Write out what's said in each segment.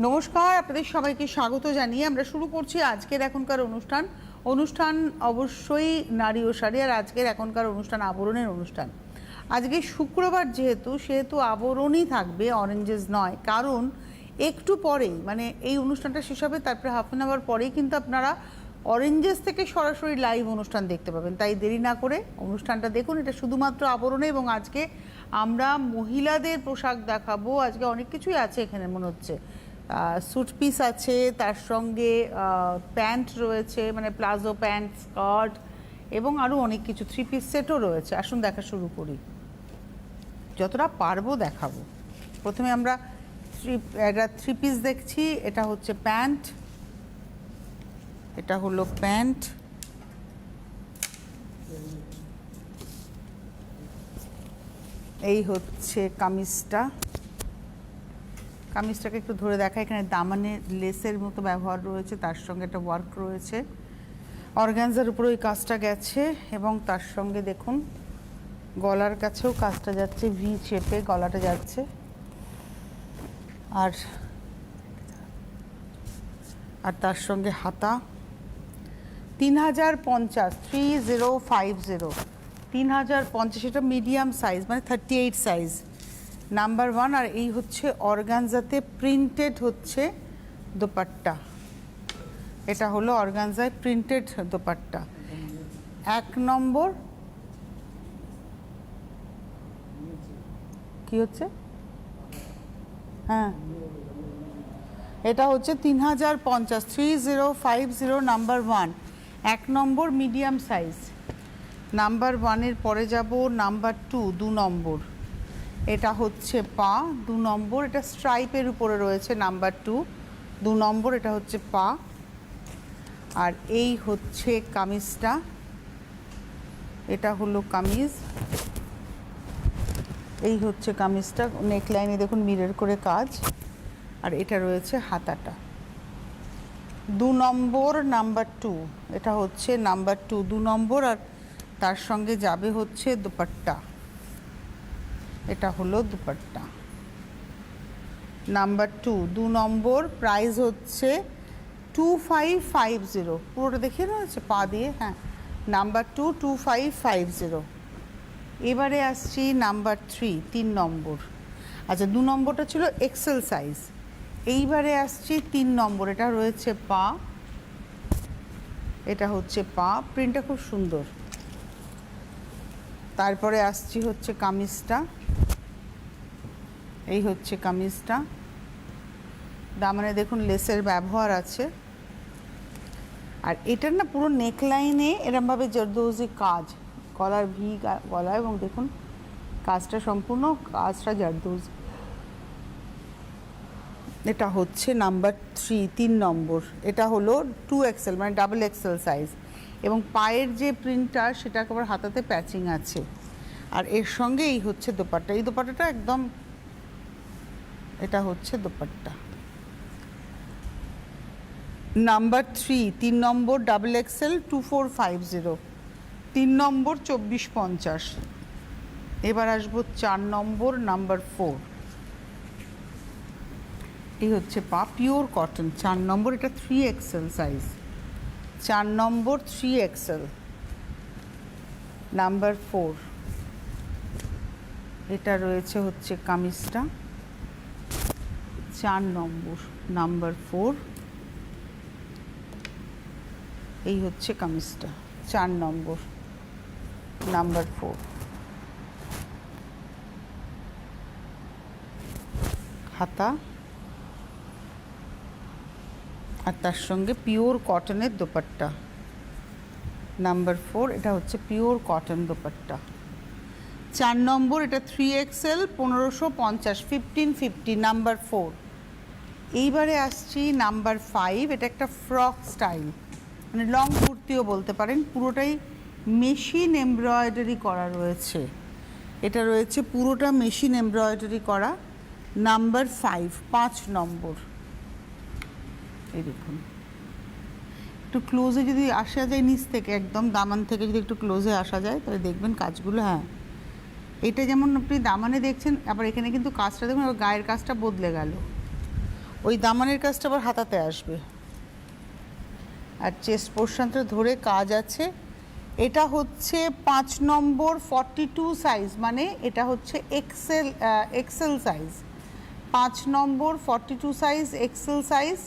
নমস্কার, আপনাদের সবাইকে স্বাগত জানিয়ে আমরা শুরু করছি আজকের এখনকার অনুষ্ঠান অবশ্যই নারী ও শাড়ি। আর আজকের এখনকার অনুষ্ঠান আবরণের অনুষ্ঠান। আজকে শুক্রবার সেহেতু আবরণই থাকবে, অরেঞ্জেস নয়। কারণ একটু পরেই মানে এই অনুষ্ঠানটা শেষ হবে, তারপরে হাফ অ্যান আওয়ার পরেই কিন্তু আপনারা অরেঞ্জেস থেকে সরাসরি লাইভ অনুষ্ঠান দেখতে পাবেন। তাই দেরি না করে অনুষ্ঠানটা দেখুন। এটা শুধুমাত্র আবরণে, এবং আজকে আমরা মহিলাদের পোশাক দেখাবো। আজকে অনেক কিছুই আছে এখানে, মনে হচ্ছে স্যুট পিস আছে, তার সঙ্গে প্যান্ট রয়েছে, মানে প্লাজো প্যান্ট, স্কার্ট, এবং আরও অনেক কিছু, 3 পিস সেটও রয়েছে। আসুন দেখা শুরু করি, যতটা পারবো দেখাবো। প্রথমে আমরা একটা 3 পিস দেখছি। এটা হচ্ছে প্যান্ট, এটা হলো প্যান্ট, এই হচ্ছে কামিজটাকে একটু ধরে দেখা। এখানে দামানে লেসের মতো ব্যবহার রয়েছে, তার সঙ্গে একটা ওয়ার্ক রয়েছে, অর্গানজার উপরে ওই কাজটা গেছে, এবং তার সঙ্গে দেখুন গলার কাছেও কাজটা যাচ্ছে, ভি শেপে গলাটা যাচ্ছে। আর তার সঙ্গে হাতা। 3050, 3050, 3050, এটা মিডিয়াম সাইজ, মানে 38 সাইজ, নাম্বার 1। আর এই হচ্ছে অর্গানজাতে প্রিন্টেড হচ্ছে দোপাট্টা। এটা হলো অর্গানজায় প্রিন্টেড দোপাট্টা। 1 নম্বর কি হচ্ছে, হ্যাঁ এটা হচ্ছে 3050, 3050, নাম্বার 1, 1 নম্বর মিডিয়াম সাইজ। নাম্বার 1-এর পরে যাব নাম্বার 2, 2 নম্বর। এটা হচ্ছে পা, 2 নম্বর, এটা স্ট্রাইপের উপরে রয়েছে, নাম্বার 2, 2 নম্বর, এটা হচ্ছে পা। আর এই হচ্ছে কামিজটা, এটা হলো কামিজ, এই হচ্ছে কামিজটা। নেকলাইনে দেখুন মিরর করে কাজ, আর এটা রয়েছে হাতাটা। 2 নম্বর, নাম্বার 2, এটা হচ্ছে নাম্বার 2, 2 নম্বর। আর তার সঙ্গে যাবে হচ্ছে দুপাট্টা, এটা হলো দুপাট্টা, নাম্বার 2, 2 নম্বর। প্রাইস হচ্ছে 2550, পুরোটা দেখিয়ে রয়েছে পা দিয়ে, হ্যাঁ, নাম্বার 2, 2550। এবারে আসছি নাম্বার 3, 3 নম্বর। আচ্ছা, 2 নম্বরটা ছিল এক্সেল সাইজ। এইবারে আসছি 3 নম্বর, এটা রয়েছে পা, এটা হচ্ছে পা, প্রিন্টটা খুব সুন্দর। তারপরে আসছি হচ্ছে কামিজটা, এই হচ্ছে কামিজটা। দামানে দেখুন লেসের ব্যবহার আছে। আর এটার না পুরো নেকলাইনে এরমভাবে জরদৌজি কাজ, গলার ভি গলা, এবং দেখুন কাজটা সম্পূর্ণ কাজটা জরদৌজি। এটা হচ্ছে নাম্বার 3, 3 নম্বর। এটা হলো 2XL, মানে ডাবল এক্সেল সাইজ, এবং পায়ের যে প্রিন্টটা সেটা একেবারে হাতাতে প্যাচিং আছে। আর এর সঙ্গে এই হচ্ছে দোপাট্টা, এই দোপাট্টাটা একদম, এটা হচ্ছে দোপাট্টা। নাম্বার 3, 3 নম্বর, ডাবল এক্সেল, 2450, 3 নম্বর, 2450। এবার আসবো 4 নম্বর, নাম্বার 4, এই হচ্ছে পা, পিওর কটন, 4 নম্বর, এটা 3XL সাইজ, 4 নম্বর, 3XL, নাম্বার 4। এটা রয়েছে হচ্ছে কামিজটা, 4 নম্বর, নাম্বার 4, এই হচ্ছে কামিজটা, 4 নম্বর, নাম্বার 4। হাতা, আর তার সঙ্গে পিওর কটনের দোপাট্টা, নাম্বার 4, এটা হচ্ছে পিওর কটন দোপাট্টা। 4 নম্বর, এটা 3XL, 1550, 1550, নাম্বার 4। এইবারে আসছি নাম্বার 5, এটা একটা ফ্রক স্টাইল, মানে লং কুর্তিও বলতে পারেন। পুরোটাই মেশিন এমব্রয়ডারি করা রয়েছে, এটা রয়েছে পুরোটা মেশিন এমব্রয়ডারি করা, নাম্বার 5, 5 নম্বর। এই দেখুন, একটু ক্লোজে যদি আসা যায়, নিচ থেকে একদম দামান থেকে যদি একটু ক্লোজে আসা যায়, তাহলে দেখবেন কাজগুলো, হ্যাঁ এটা যেমন আপনি দামানে দেখছেন, আবার এখানে কিন্তু কাজটা দেখুন, গায়ের কাজটা বদলে গেল। ওই দামানের কাজটা আবার হাতাতে আসবে। আর চেস্ট পোর্শনটা ধরে কাজ আছে। এটা হচ্ছে 5 নম্বর 42 সাইজ, মানে এটা হচ্ছে এক্সেল সাইজ। 5 নম্বর 42 সাইজ এক্সেল সাইজ।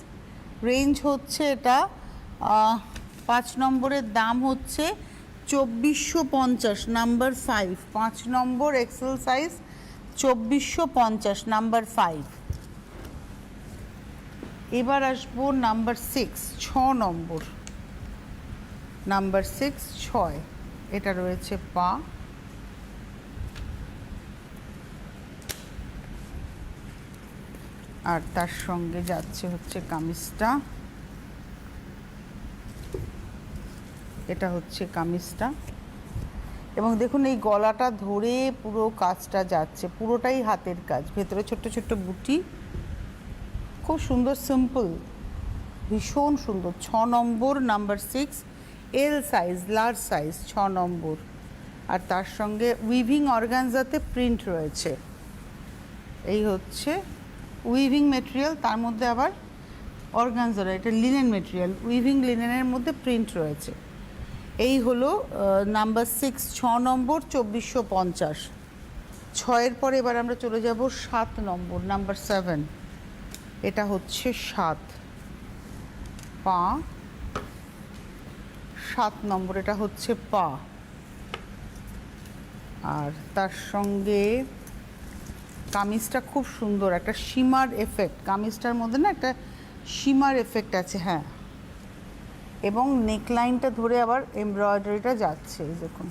রেঞ্জ হচ্ছে এটা 5 নম্বরের দাম হচ্ছে 2450, নাম্বার 5। 5 নম্বর এক্সেল সাইজ 2450, নাম্বার 5। এবার আসবো নাম্বার 6, 6 নম্বর। নাম্বার 6, 6। এটা রয়েছে পা। আর তার সঙ্গে যাচ্ছে হচ্ছে কামিজটা। এটা হচ্ছে কামিজটা। এবং দেখুন এই গলাটা ধরে পুরো কাজটা যাচ্ছে, পুরোটাই হাতের কাজ, ভেতরে ছোট্ট ছোট্ট বুটি, খুব সুন্দর, সিম্পল, ভীষণ সুন্দর। 6 number, number 6, L size, large size, 6 number. আর তার সঙ্গে উইভিং অর্গানজাতে প্রিন্ট রয়েছে। এই হচ্ছে উইভিং মেটেরিয়াল, তার মধ্যে আবার অর্গানজা, এটা লিনেন মেটেরিয়াল, উইভিং লিনেনের মধ্যে প্রিন্ট রয়েছে। এই হলো নাম্বার 6, 6 নম্বর, 2450। 6-এর পরে এবার আমরা চলে যাব 7 নম্বর, নাম্বার 7। এটা হচ্ছে 7 পা। 7 নম্বর, এটা হচ্ছে পা। আর তার সঙ্গে কামিজটা খুব সুন্দর, একটা শিমার এফেক্ট, কামিজটার মধ্যে না একটা শিমার এফেক্ট আছে, হ্যাঁ। এবং নেকলাইনটা ধরে আবার এমব্রয়ডারিটা যাচ্ছে, এই দেখুন,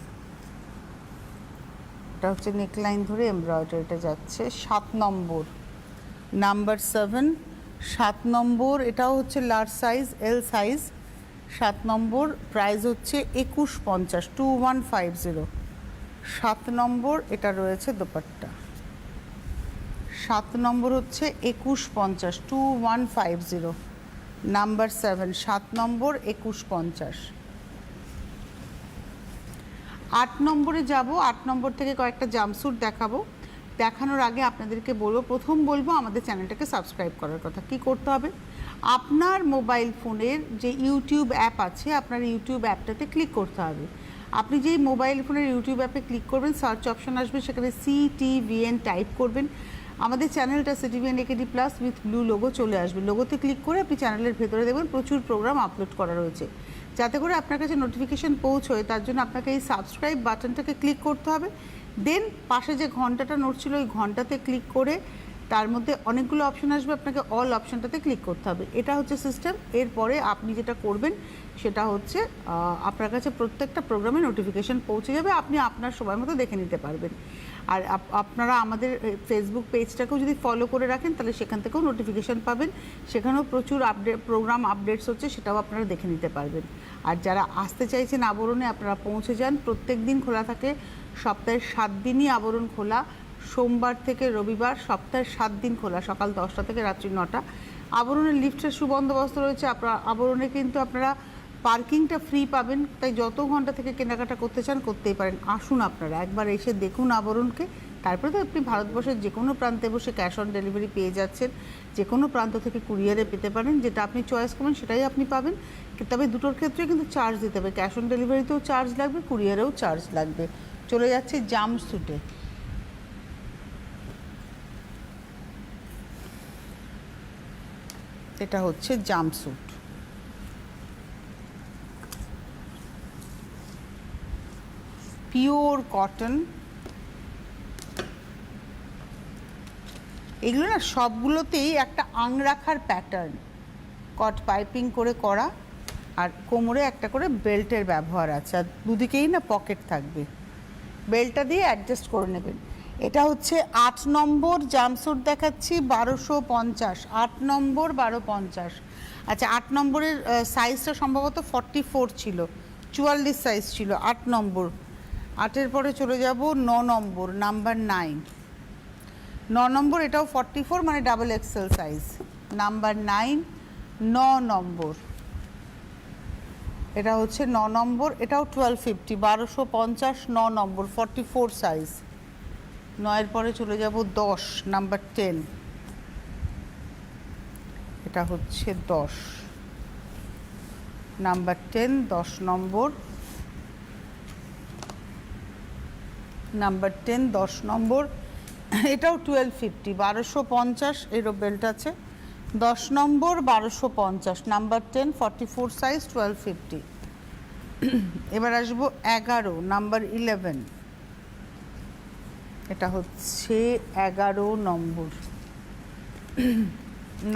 এটা হচ্ছে নেকলাইন ধরে এমব্রয়ডারিটা যাচ্ছে। 7 নম্বর, নাম্বার 7, 7 নম্বর। এটাও হচ্ছে লার্জ সাইজ, এল সাইজ। 7 নম্বর, প্রাইস হচ্ছে 2150, 2150। 7 নম্বর, এটা রয়েছে দোপাট্টা। 7 নম্বর হচ্ছে 2150, 2150, নাম্বার 7। 7 নম্বর 2150। 8 নম্বরে যাব। 8 নম্বর থেকে কয়েকটা জাম্পস্যুট দেখাবো। দেখানোর আগে আপনাদেরকে বলবো আমাদের চ্যানেলটাকে সাবস্ক্রাইব করার কথা। কি করতে হবে? আপনার মোবাইল ফোনের যে ইউটিউব অ্যাপ আছে, আপনার ইউটিউব অ্যাপটাতে ক্লিক করতে হবে। আপনি যেই মোবাইল ফোনের ইউটিউব অ্যাপে ক্লিক করবেন, সার্চ অপশন আসবে, সেখানে CTVN টাইপ করবেন। আমাদের চ্যানেলটা CTVN AKD+ with blue logo চলে আসবে। লোগোতে ক্লিক করে আপনি চ্যানেলের ভেতরে দেখবেন প্রচুর প্রোগ্রাম আপলোড করা রয়েছে। যাতে করে আপনার কাছে নোটিফিকেশান পৌঁছয়, তার জন্য আপনাকে এই সাবস্ক্রাইব বাটনটাকে ক্লিক করতে হবে। দেন পাশে যে ঘন্টাটা নড়ছিল, ওই ঘন্টাতে ক্লিক করে তার মধ্যে অনেকগুলো অপশন আসবে, আপনাকে অল অপশনটাতে ক্লিক করতে হবে। এটা হচ্ছে সিস্টেম। এরপরে আপনি যেটা করবেন সেটা হচ্ছে আপনার কাছে প্রত্যেকটা প্রোগ্রামে নোটিফিকেশান পৌঁছে যাবে, আপনি আপনার সময় মতো দেখে নিতে পারবেন। আর আপনারা আমাদের ফেসবুক পেজটাকেও যদি ফলো করে রাখেন, তাহলে সেখান থেকেও নোটিফিকেশান পাবেন। সেখানেও প্রচুর প্রোগ্রাম আপডেটস হচ্ছে, সেটাও আপনারা দেখে নিতে পারবেন। আর যারা আসতে চাইছেন আবরণে, আপনারা পৌঁছে যান। প্রত্যেক দিন খোলা থাকে, সপ্তাহে 7 দিনই আবরণ খোলা, সোমবার থেকে রবিবার, সপ্তাহে 7 দিন খোলা, সকাল 10টা থেকে রাত্রি 9টা। আবরণের লিফটের সুবন্দোবস্ত রয়েছে। আবরণে কিন্তু আপনারা পার্কিংটা ফ্রি পাবেন, তাই যত ঘন্টা থেকে কেনাকাটা করতে চান করতেই পারেন। আসুন আপনারা একবার এসে দেখুন আবরণকে। তারপরে তো আপনি ভারতবর্ষের যে কোনো প্রান্তে বসে ক্যাশ অন ডেলিভারি পেয়ে যাচ্ছেন, যে কোনো প্রান্ত থেকে কুরিয়ারে পেতে পারেন, যেটা আপনি চয়েস করবেন সেটাই আপনি পাবেন। তবে দুটোর ক্ষেত্রে কিন্তু চার্জ দিতে হবে, ক্যাশ অন ডেলিভারিতেও চার্জ লাগবে, কুরিয়ারেও চার্জ লাগবে। চলে যাচ্ছে জাম্পস্যুটে। এটা হচ্ছে জাম্পস্যুট, পিওর কটন। এগুলো না সবগুলোতেই একটা আংরাখার প্যাটার্ন, কট পাইপিং করে করা, আর কোমরে একটা করে বেল্টের ব্যবহার আছে, আর দুদিকেই না পকেট থাকবে। বেল্টটা দিয়ে অ্যাডজাস্ট করে নেবেন। এটা হচ্ছে 8 নম্বর জাম্পস্যুট দেখাচ্ছি, 1250। 8 নম্বর 1250। আচ্ছা, 8 নম্বরের সাইজটা সম্ভবত 44 ছিল, 44 সাইজ ছিল 8 নম্বর। 8-এর পরে চলে যাব 9 নম্বর, নাম্বার 9। 9 নম্বর, এটাও 44, মানে ডাবল এক্সেল সাইজ, নাম্বার 9, 9 নম্বর। এটা হচ্ছে 9 নম্বর, এটাও 1250, 1250, 9 নম্বর, 44 সাইজ। 9-এর পরে চলে যাব 10, নাম্বার 10। এটা হচ্ছে 10, নাম্বার 10 10 নম্বর, নাম্বার 10 10 নম্বর, এটাও 1250, 1250 এরও বেল্ট আছে, 10 নম্বর 1250, নাম্বার 10 44 সাইজ 1250। এবার আসবো 11 নাম্বার 11, এটা হচ্ছে 11 নম্বর,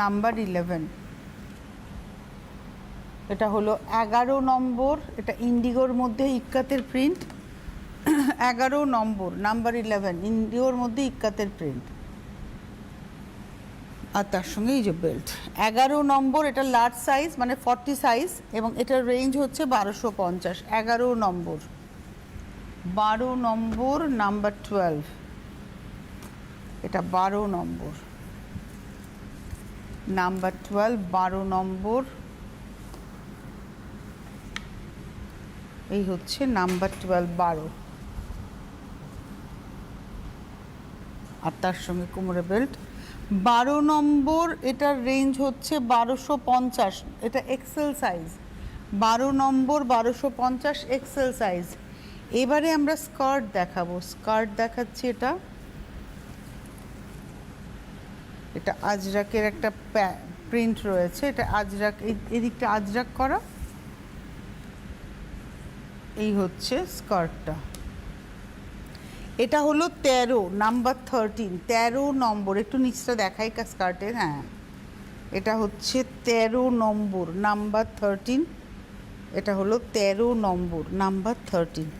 নাম্বার 11, এটা হলো 11 নম্বর, এটা ইন্ডিগোর মধ্যে ইক্কাতের প্রিন্ট, 11 নম্বর নাম্বার 11 ইন্ডিগোর মধ্যে ইক্কাতের প্রিন্ট, আর তার সঙ্গে এই যে বেল্ট। 11 নম্বর, এটা লার্জ সাইজ মানে 40 সাইজ, এবং এটার রেঞ্জ হচ্ছে 1250। 11 নম্বর, 12 নম্বর নাম্বার 12, এটা 12 নম্বর, নাম্বার 12 12 নম্বর, এই হচ্ছে নাম্বার 12 12, আর তার সঙ্গে কোমরে বেল্ট। 12 নম্বর, এটার রেঞ্জ হচ্ছে 1250, এটা এক্সেল সাইজ, 12 নম্বর 1250 এক্সেল সাইজ। এবারে আমরা স্কার্ট দেখাবো, স্কার্ট দেখাচ্ছি, এটা আজরাকের একটা প্রিন্ট রয়েছে, এটা আজরাক, এদিকটা আজরাক করা, এই হচ্ছে স্কার্টটা। এটা হলো 13 নাম্বার 13, 13 নম্বর, একটু নিচটা দেখাই স্কার্টের, হ্যাঁ এটা হচ্ছে 13 নম্বর নাম্বার 13, এটা হলো 13 নম্বর নাম্বার 13।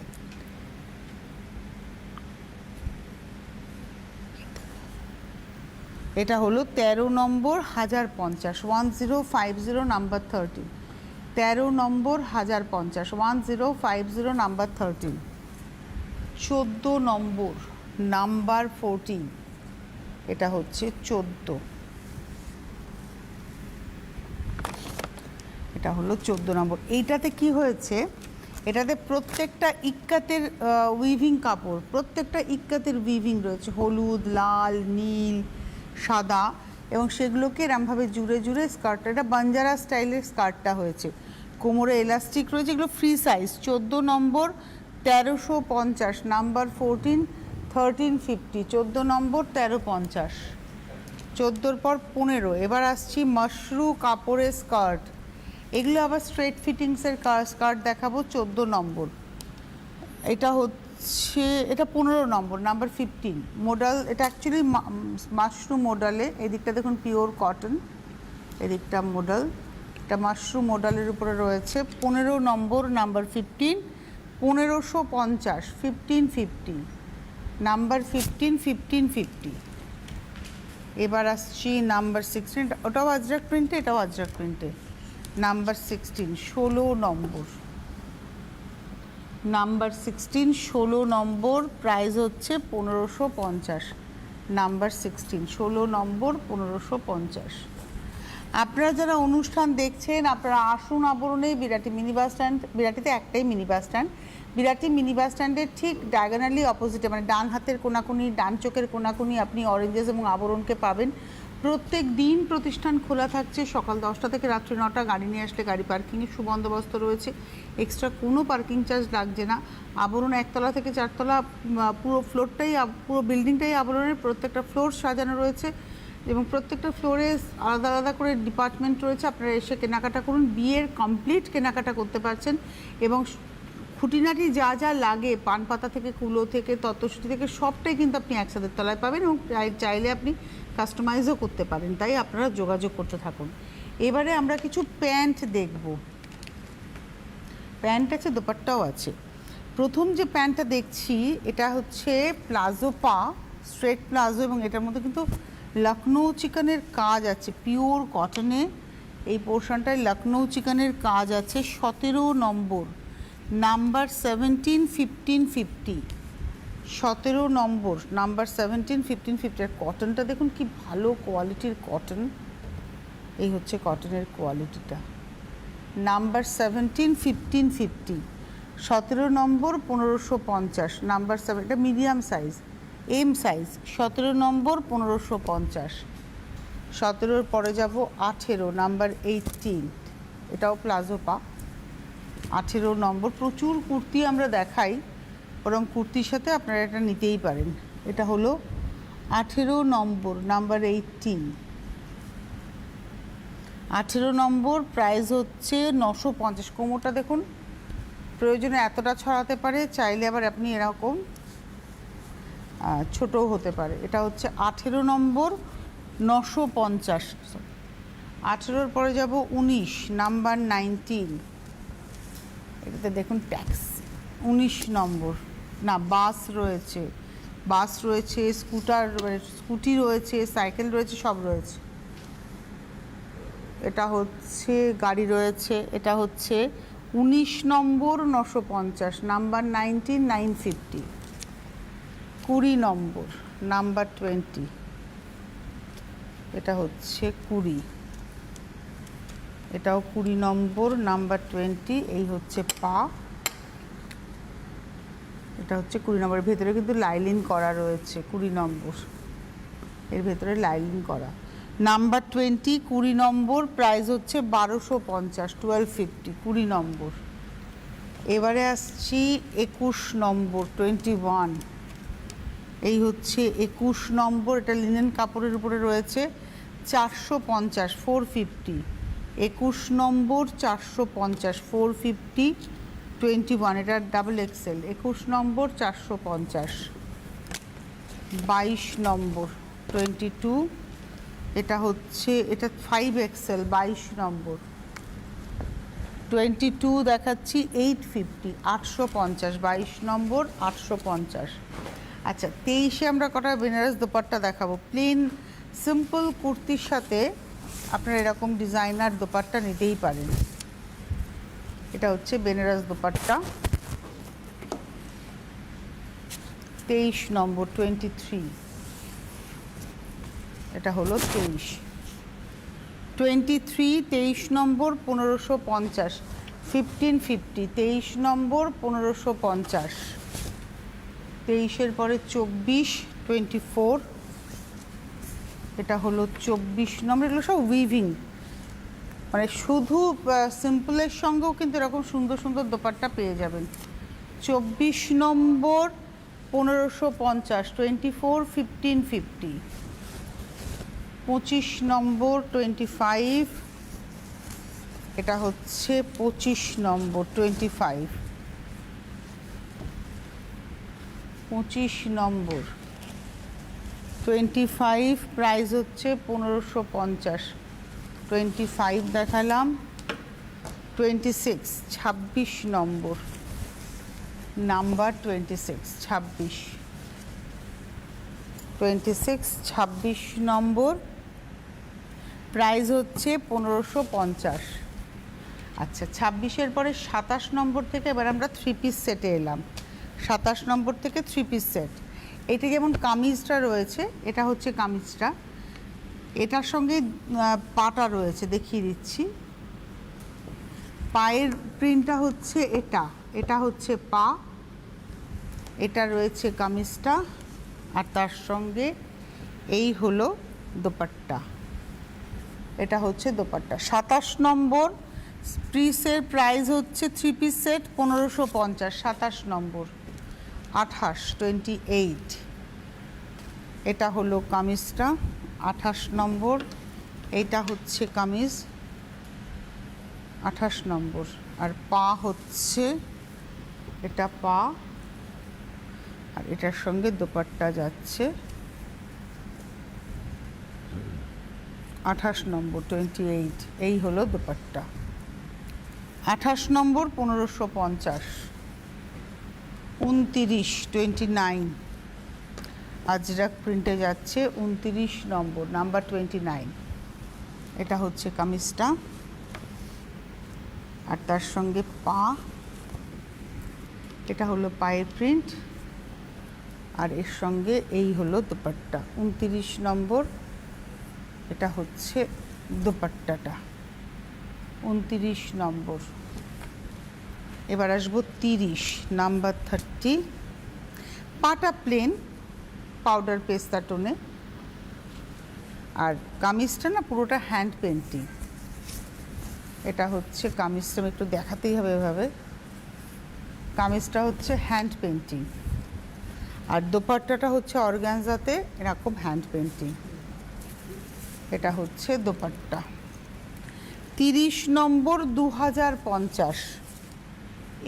এটা হলো 13 নম্বর 1050, 1050 নাম্বার 13, 13 নম্বর 1050, 1050 নাম্বার 13। 14 নম্বর নাম্বার 14, এটা হচ্ছে 14, এটা হলো 14 নম্বর। এইটাতে কি হয়েছে, এটাতে প্রত্যেকটা ইক্কাতের উইভিং কাপড়, প্রত্যেকটা ইক্কাতের উইভিং রয়েছে, হলুদ, লাল, নীল, সাদা, এবং সেগুলোকে এরমভাবে জুড়ে জুড়ে স্কার্টটা, এটা বাঞ্জারা স্টাইলের স্কার্টটা হয়েছে, কোমরে এলাস্টিক রয়েছে, এগুলো ফ্রি সাইজ। 14 নম্বর 1350, নাম্বার 14 1350, 14 নম্বর 1350, 14 পর 15। এবার আসছি মাশরু কাপড়ের স্কার্ট, এগুলো আবার স্ট্রেট ফিটিংসের স্কার্ট দেখাবো। 14 নম্বর, এটা হচ্ছে, এটা 15 নম্বর নাম্বার 15 মডেল, এটা অ্যাকচুয়ালি মাশরু মডেলে, এদিকটা দেখুন পিওর কটন, এদিকটা মডেল, এটা মাশরু মডেলের উপরে রয়েছে। 15 নম্বর নাম্বার 15, 1550, 1550, নাম্বার 15 1550। এবার আসছি নাম্বার 16, ওটাও আজরাক প্রিন্টে, এটাও আজরাক প্রিন্টে, নাম্বার 16 16 নম্বর, নাম্বার 16 16 নম্বর, প্রাইস হচ্ছে 1550, নাম্বার 16 16 নম্বর 1550। আপনারা যারা অনুষ্ঠান দেখছেন, আপনারা আসুন আবরণে, বিরাটি মিনি বাস স্ট্যান্ড, বিরাটিতে একটাই mini bus stand, Birati mini bus স্ট্যান্ডের ঠিক ডায়াগোনালি অপোজিটে, মানে ডান হাতের কোনাকুনি, ডান চোখের কোনাকুনি আপনি অরেঞ্জেস এবং আবরণকে পাবেন। প্রত্যেক দিন প্রতিষ্ঠান খোলা থাকছে সকাল 10টা থেকে রাত্রি 9টা, গাড়ি নিয়ে আসলে গাড়ি পার্কিংয়ের সুবন্দোবস্ত রয়েছে, এক্সট্রা কোনো পার্কিং চার্জ লাগছে না। আবরণ 1তলা থেকে 4তলা, পুরো ফ্লোরটাই, পুরো বিল্ডিংটাই আবরণের, প্রত্যেকটা ফ্লোর সাজানো রয়েছে, এবং প্রত্যেকটা ফ্লোরে আলাদা আলাদা করে ডিপার্টমেন্ট রয়েছে। আপনারা এসে কেনাকাটা করুন, বিয়ের কমপ্লিট কেনাকাটা করতে পারছেন, এবং খুঁটিনাটি যা যা লাগে, পান পাতা থেকে, কুলো থেকে, তত্ত্বসূচি থেকে, সবটাই কিন্তু আপনি একসাথে তলায় পাবেন, এবং চাইলে আপনি কাস্টমাইজও করতে পারেন, তাই আপনারা যোগাযোগ করতে থাকুন। এবারে আমরা কিছু প্যান্ট দেখব, প্যান্ট আছে, দোপাট্টাও আছে। প্রথম যে প্যান্টটা দেখছি, এটা হচ্ছে প্লাজো পা, স্ট্রেট প্লাজো, এবং এটার মধ্যে কিন্তু লখনৌ চিকনের কাজ আছে, পিওর কটনে, এই পোর্শনটায় লখনৌ চিকনের কাজ আছে। 17 নম্বর নাম্বার 17 1550, 17 নম্বর নাম্বার 17 1550। আর কটনটা দেখুন কি ভালো কোয়ালিটির কটন, এই হচ্ছে কটনের কোয়ালিটিটা। নাম্বার 17 1550, 17 নম্বর 1550, নাম্বার 7, এটা মিডিয়াম সাইজ, এম সাইজ, 17 নম্বর 1550, 17-র পরে যাব 18 নাম্বার 18, এটাও প্লাজো পা। 18 নম্বর। প্রচুর কুর্তি আমরা দেখাই, বরং কুর্তির সাথে আপনারা এটা নিতেই পারেন। এটা হলো 18 নম্বর, নাম্বার 18। 18 নম্বর, প্রাইস হচ্ছে 950। কোমরটা দেখুন, প্রয়োজনে এতটা ছড়াতে পারে, চাইলে আবার আপনি এরকম ছোটও হতে পারে। এটা হচ্ছে 18 নম্বর, 950। 18-র পরে যাব 19 নাম্বার 19। এটাতে দেখুন ট্যাক্স। 19 নম্বর, না বাস রয়েছে, বাস রয়েছে, স্কুটি রয়েছে, সাইকেল রয়েছে, সব রয়েছে। এটা হচ্ছে গাড়ি রয়েছে। এটা হচ্ছে 19 নম্বর, 950 নাম্বার 19, 950। 20 নম্বর, নাম্বার 20। এটা হচ্ছে 20, এটাও 20 নম্বর, নাম্বার 20। এই হচ্ছে পা, এটা হচ্ছে 20 নম্বর। ভেতরে কিন্তু লাইলিন করা রয়েছে, 20 নম্বর, এর ভেতরে লাইলিন করা। নাম্বার 20, 20 নম্বর, প্রাইস হচ্ছে 1250, 1250, 20 নম্বর। এবারে আসছি 21 নম্বর, 21। এই হচ্ছে 21 নম্বর, এটা লিনেন কাপড়ের উপরে রয়েছে, 450, 450। 21 নম্বর, 450, 450, 21। এটা ডাবল এক্সেল। 21 নম্বর, 450। 22 নম্বর, 22। এটা হচ্ছে, এটা 5XL, 22 নম্বর। 22 দেখাচ্ছি, 850, 850, 22 নম্বর, 850। আচ্ছা, 23-এ আমরা কটা বেনারস দোপাট্টা দেখাবো। প্লেন সিম্পল কুর্তির সাথে আপনারা এরকম ডিজাইনার দোপাট্টা নিতেই পারেন। এটা হচ্ছে বেনারস দোপাট্টা। 23 নম্বর, 23। এটা হলো 23। 23, 23 নম্বর, 1550, 1550। 23 নম্বর, 1550। 23-এর পরে 24, 24। এটা হলো 24 নম্বর। এগুলো সব উইভিং, মানে শুধু সিম্পলের সঙ্গেও কিন্তু এরকম সুন্দর সুন্দর দোপাট্টা পেয়ে যাবেন। 24 নম্বর, 1550, 24, 1550। 25 নম্বর, 25। এটা হচ্ছে 25 নম্বর, 25। 25 নম্বর, 25, প্রাইস হচ্ছে 1550। 25 দেখালাম। 26, 26 নম্বর, নাম্বার 26, 26। 26, 26 নম্বর, প্রাইস হচ্ছে 1550। আচ্ছা, 26-এর পরে 27 নম্বর থেকে এবার আমরা 3 পিস সেটে এলাম। 27 নম্বর থেকে 3 পিস সেট। এটা যেমন কামিজটা রয়েছে, এটা হচ্ছে কামিজটা, এটার সঙ্গে পাটা রয়েছে, দেখিয়ে দিচ্ছি। পায়ের প্রিন্টটা হচ্ছে এটা, এটা হচ্ছে পা, এটা রয়েছে কামিজটা, আর তার সঙ্গে এই হলো দোপাট্টা। এটা হচ্ছে দোপাট্টা। 27 নম্বর পিসের প্রাইস হচ্ছে 3 পিস সেট 1550। 27 নম্বর, 28, 28। এটা হলো কামিজটা, 28 নম্বর। এইটা হচ্ছে কামিজ, 28 নম্বর। আর পা হচ্ছে, এটা পা, আর এটার সঙ্গে দোপাট্টা যাচ্ছে। 28 নম্বর, 28। এই হলো দোপাট্টা। 28 নম্বর, 1550। 29, 29। আজরাক প্রিন্টে যাচ্ছে। 29 নম্বর, নাম্বার 29। এটা হচ্ছে কামিজটা, আর তার সঙ্গে পা, এটা হলো পায়ের প্রিন্ট, আর এর সঙ্গে এই হলো দোপাট্টা। 29 নম্বর, এটা হচ্ছে দোপাট্টাটা। 29 নম্বর। এবার আসবো 30, নাম্বার 30। পাটা প্লেন, পাউডার পেস্তা টোনে। আর কামিজটা না পুরোটা হ্যান্ড পেন্টিং। এটা হচ্ছে কামিজটা, আমি একটু দেখাতেই হবে এভাবে। কামিজটা হচ্ছে হ্যান্ড পেন্টিং, আর দোপাট্টাটা হচ্ছে অর্গানজাতে এরকম হ্যান্ড পেন্টিং। এটা হচ্ছে দোপাট্টা। 30 নম্বর 2050,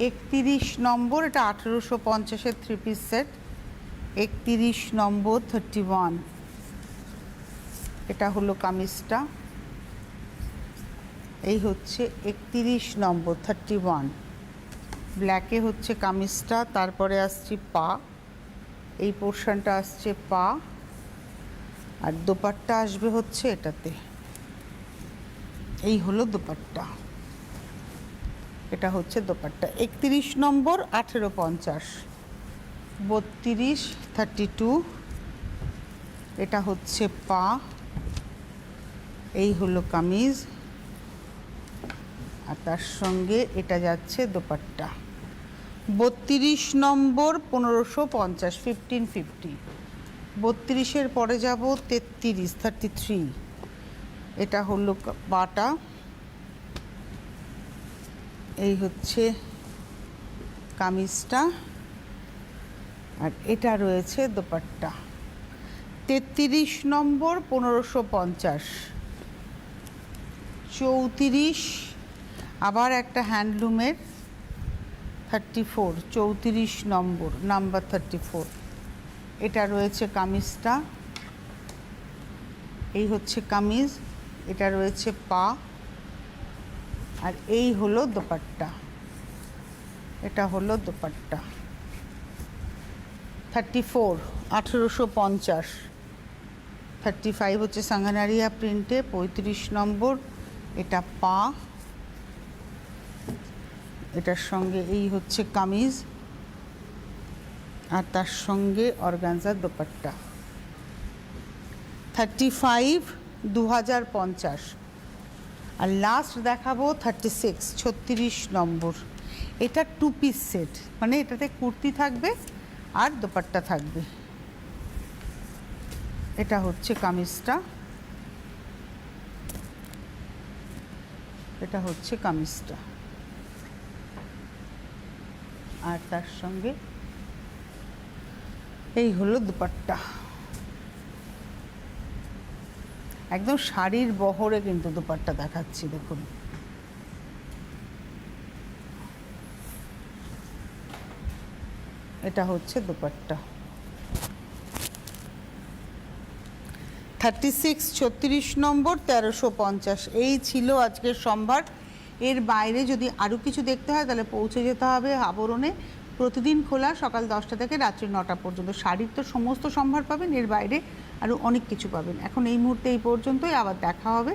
31 নম্বর, এটা 1850-এর 3 পিস সেট। 31 নম্বর 31, এটা হলো কামিজটা। এই হচ্ছে 31 নম্বর 31, ব্ল্যাকে হচ্ছে কামিজটা। তারপরে আসছে পা, এই পোর্শনটা আসছে পা, আর দোপাট্টা আসবে হচ্ছে এটাতে। এই হলো দোপাট্টা, এটা হচ্ছে দোপাট্টা। 31 নম্বর 1850, 32 32, এটা হচ্ছে পা, এই হলো কামিজ, আর তার সঙ্গে এটা যাচ্ছে দোপাট্টা। 32 নম্বর 1550, 1550। 32-এর পরে যাব 33 33, এটা হলো পাটা, এই হচ্ছে কামিজটা, আর এটা রয়েছে দোপাট্টা। 33 নম্বর 1550, 34, আবার একটা হ্যান্ডলুমের 34, 34 নম্বর, নাম্বার 34, এটা রয়েছে কামিজটা। এই হচ্ছে কামিজ, এটা রয়েছে পা, আর এই হলো দোপাট্টা, এটা হলো দোপাট্টা। 34 1850, 35 হচ্ছে সাঙ্গানারিয়া প্রিন্টে, 35 নম্বর, এটা পা, এটার সঙ্গে এই হচ্ছে কামিজ, আর তার সঙ্গে অর্গানজার দোপাট্টা। 35 2050, আর লাস্ট দেখাবো 36 36 নম্বর, এটা 2 পিস সেট, মানে এটাতে কুর্তি থাকবে আর দোপাট্টা থাকবে। এটা হচ্ছে কামিজটা, এটা হচ্ছে কামিজটা, আর তার সঙ্গে এই হলো দোপাট্টা। একদম শাড়ির বহরে কিন্তু দোপাট্টা দেখাচ্ছি, দেখুন। এটা হচ্ছে দোপাট্টা। 36 36 নম্বর 1350, এই ছিল আজকের সম্ভার। এর বাইরে যদি আরও কিছু দেখতে হয় তাহলে পৌঁছে যেতে হবে আবরণে। প্রতিদিন খোলা, সকাল 10টা থেকে রাত্রি 9টা পর্যন্ত। শাড়ির তো সমস্ত সম্ভার পাবেন, এর বাইরে আরও অনেক কিছু পাবেন। এখন এই মুহূর্তে এই পর্যন্তই, আবার দেখা হবে।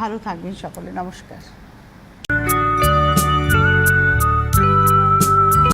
ভালো থাকবেন সকলে, নমস্কার।